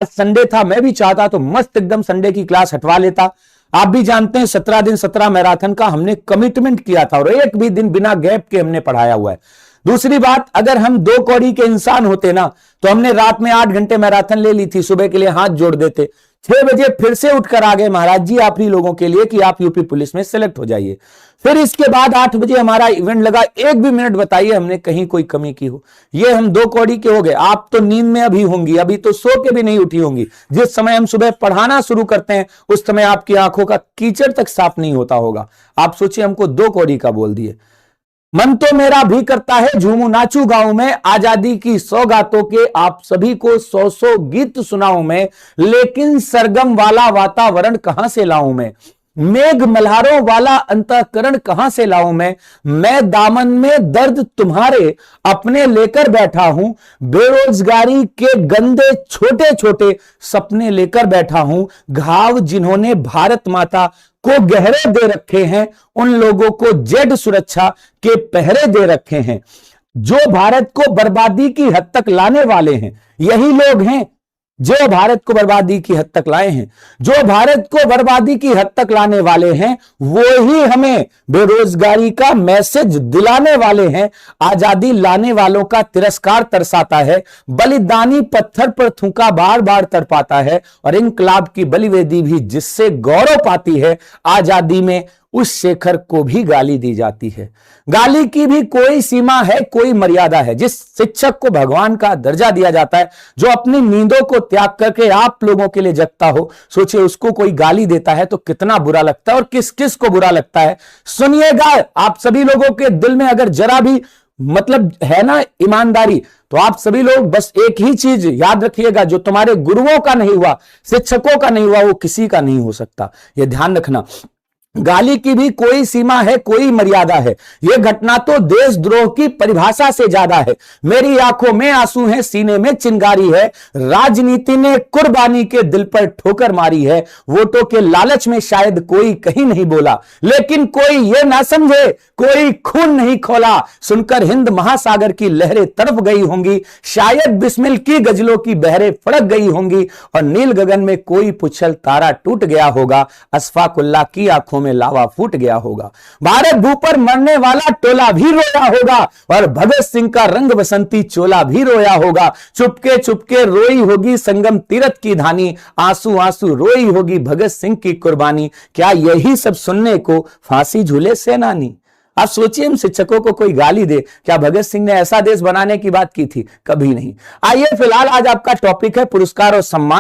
Sunday था, मैं भी चाहता तो मस्त एकदम संडे की क्लास हटवा लेता। आप भी जानते हैं 17 दिन 17 मैराथन का हमने कमिटमेंट किया था और एक भी दिन बिना गैप के हमने पढ़ाया हुआ है। दूसरी बात, अगर हम 2 कौड़ी के इंसान होते ना तो हमने रात में 8 घंटे मैराथन ले ली थी, सुबह के लिए हाथ जोड़ देते। 6 बजे फिर से उठकर आ गए महाराज जी आप ही लोगों के लिए कि आप यूपी पुलिस में सेलेक्ट हो जाइए। फिर इसके बाद 8 बजे हमारा इवेंट लगा। एक भी मिनट बताइए हमने कहीं कोई कमी की हो? ये हम 2 कौड़ी के हो गए। आप तो नींद में अभी होंगी, अभी तो सो के भी नहीं उठी होंगी। जिस समय हम सुबह पढ़ाना शुरू करते हैं उस समय आपकी आंखों का कीचड़ तक साफ नहीं होता होगा। आप सोचिए हमको 2 कौड़ी का बोल दिए। मन तो मेरा भी करता है झूमू नाचू गाऊं में, आजादी की सौगातों के आप सभी को 100 गीत सुनाऊं मैं, लेकिन सरगम वाला वातावरण कहां से लाऊं मेघ मल्हारों वाला अंतःकरण कहां से लाऊं मैं दामन में दर्द तुम्हारे अपने लेकर बैठा हूं, बेरोजगारी के गंदे छोटे छोटे सपने लेकर बैठा हूं, घाव जिन्होंने भारत माता को गहरे दे रखे हैं, उन लोगों को जेड सुरक्षा के पहरे दे रखे हैं। जो भारत को बर्बादी की हद तक लाने वाले हैं यही लोग हैं जो भारत को बर्बादी की हद तक लाए हैं। जो भारत को बर्बादी की हद तक लाने वाले हैं वो ही हमें बेरोजगारी का मैसेज दिलाने वाले हैं। आजादी लाने वालों का तिरस्कार तरसाता है, बलिदानी पत्थर पर थूका बार बार तड़पाता है, और इनकलाब की बलिवेदी भी जिससे गौरव पाती है, आजादी में उस शेखर को भी गाली दी जाती है। गाली की भी कोई सीमा है, कोई मर्यादा है। जिस शिक्षक को भगवान का दर्जा दिया जाता है, जो अपनी नींदों को त्याग करके आप लोगों के लिए जगता हो, सोचिए उसको कोई गाली देता है तो कितना बुरा लगता है और किस किस को बुरा लगता है। सुनिएगा, आप सभी लोगों के दिल में अगर जरा भी मतलब है ना ईमानदारी, तो आप सभी लोग बस एक ही चीज याद रखिएगा, जो तुम्हारे गुरुओं का नहीं हुआ, शिक्षकों का नहीं हुआ, वो किसी का नहीं हो सकता। यह ध्यान रखना। गाली की भी कोई सीमा है, कोई मर्यादा है। यह घटना तो देशद्रोह की परिभाषा से ज्यादा है। मेरी आंखों में आंसू है, सीने में चिंगारी है, राजनीति ने कुर्बानी के दिल पर ठोकर मारी है। वोटों के लालच में शायद कोई कहीं नहीं बोला, लेकिन कोई यह ना समझे, कोई खून नहीं खोला। सुनकर हिंद महासागर की लहरें तड़प गई होंगी, शायद बिस्मिल की गजलों की बहरें फड़क गई होंगी, और नील गगन में कोई पुछल तारा टूट गया होगा, अशफाकुल्लाह की आंखों में लावा फूट गया होगा। भारत भू पर मरने वाला टोला भी रोया होगा, और भगत सिंह का रंग बसंती चोला भी रोया होगा। चुपके चुपके रोई होगी संगम तीरथ की धानी, आंसू आंसू रोई होगी भगत सिंह की कुर्बानी। क्या यही सब सुनने को फांसी झूले सेनानी? आप सोचिए, हम शिक्षकों को कोई गाली दे, क्या भगत सिंह ने ऐसा देश बनाने की बात की थी? कभी नहीं। आइए फिलहाल आज आपका टॉपिक है पुरस्कार और सम्मान।